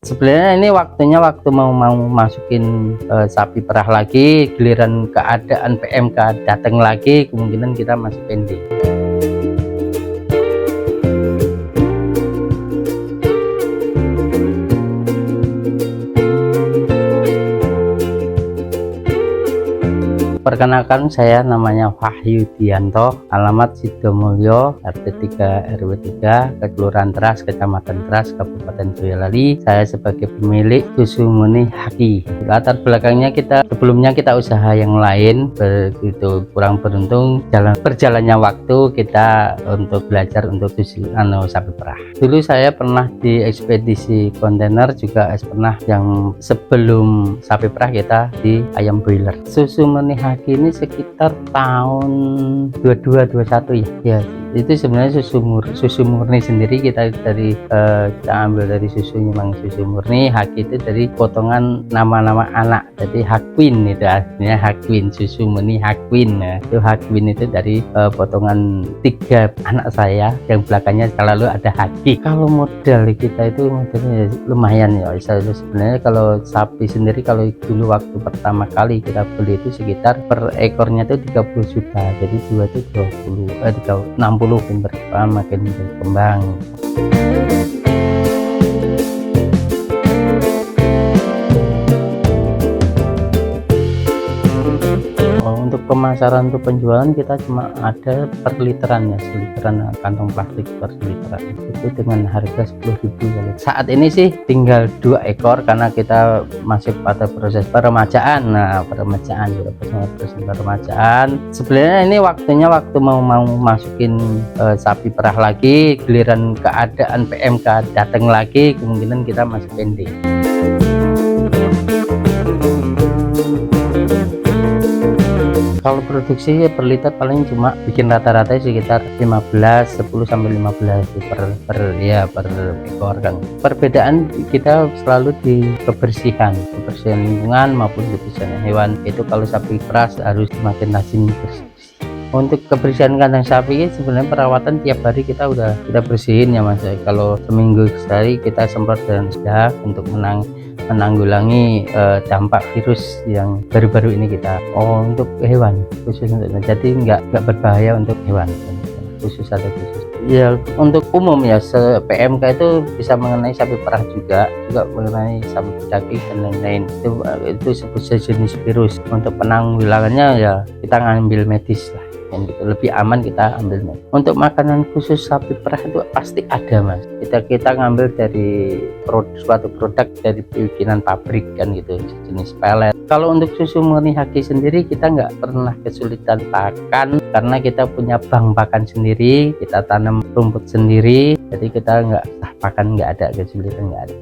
Sebenarnya ini waktu mau masukin sapi perah lagi, giliran keadaan PMK datang lagi, kemungkinan kita masih pending. Perkenalkan, saya namanya Wahyu Dianto, alamat Sidomulyo, RT 3 RW 3, Kelurahan Teras, Kecamatan Teras, Kabupaten Boyolali. Saya sebagai pemilik Susu Murni Haki. Latar belakangnya sebelumnya kita usaha yang lain, begitu kurang beruntung berjalannya waktu kita untuk belajar untuk susu sapi perah. Dulu saya pernah di ekspedisi kontainer, juga pernah yang sebelum sapi perah kita di ayam broiler. Susu Murni Haki ini sekitar tahun 22-21 ya. Itu sebenarnya susu murni sendiri kita ambil dari memang susu murni. Haki itu dari potongan nama-nama anak, jadi Hakwin itu artinya Hakwin, susu murni Hakwin. Nah, itu Hakwin itu dari potongan 3 anak saya, yang belakangnya selalu ada Haki. Kalau modal kita itu modelnya lumayan ya. Sebenarnya kalau sapi sendiri, kalau dulu waktu pertama kali kita beli itu sekitar per ekornya itu 30 juta, jadi 2 itu 60 berapa, makin berkembang. Untuk pemasaran, untuk penjualan kita cuma ada per literan ya, seliteran kantong plastik per literan itu dengan harga 10.000. Saat ini sih tinggal 2 ekor karena kita masih pada proses peremajaan. Proses peremajaan. Sebenarnya ini waktu mau masukin sapi perah lagi, giliran keadaan PMK datang lagi, kemungkinan kita masih pending. Kalau produksi per liter paling cuma bikin rata-rata sekitar 10 sampai 15 per ekor kan. Perbedaan kita selalu di kebersihan lingkungan maupun kebersihan hewan. Itu kalau sapi perah harus makin rajin bersih. Untuk kebersihan kandang sapi sebenarnya perawatan tiap hari kita bersihin ya Mas. Kalau seminggu sekali kita semprot dengan sedah untuk menanggulangi dampak virus yang baru-baru ini kita. Untuk hewan khusus, jadi nggak berbahaya untuk hewan khusus ya. Untuk umum ya, PMK itu bisa mengenai sapi perah, juga mengenai sapi pedaging dan lain-lain. Itu sejenis virus. Untuk penanggulangannya ya kita ngambil medis lah, yang lebih aman kita ambil medis. Untuk makanan khusus sapi perah itu pasti ada Mas. Kita ngambil dari suatu produk dari bikinan pabrik kan gitu, jenis pelet. Kalau untuk susu murni Haki sendiri kita nggak pernah kesulitan pakan, karena kita punya bank pakan sendiri, kita tanam rumput sendiri, jadi kita pakan nggak ada kesulitan, nggak ada.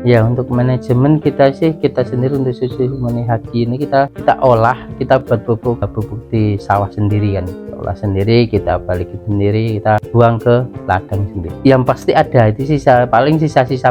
Ya, untuk manajemen kita sendiri untuk susu murni Haki ini kita olah, kita buat bubuk di sawah sendiri kan, olah sendiri, kita balikin sendiri, kita buang ke ladang sendiri. Yang pasti ada itu sisa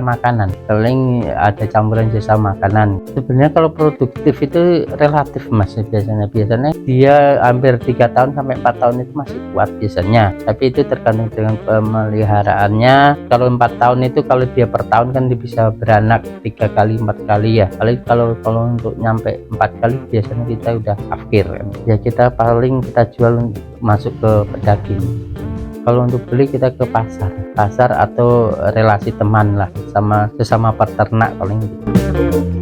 makanan, paling ada campuran sisa makanan. Sebenarnya kalau produktif itu relatif Mas, biasanya dia hampir 3 tahun sampai 4 tahun itu masih kuat biasanya, tapi itu tergantung dengan pemeliharaannya. Kalau 4 tahun itu, kalau dia per tahun kan dia bisa beranak 3 kali 4 kali ya. Paling kalau untuk nyampe 4 kali biasanya kita udah akhir ya. Kita jual masuk ke pedaging. Kalau untuk beli kita ke pasar atau relasi teman lah, sesama peternak paling gitu.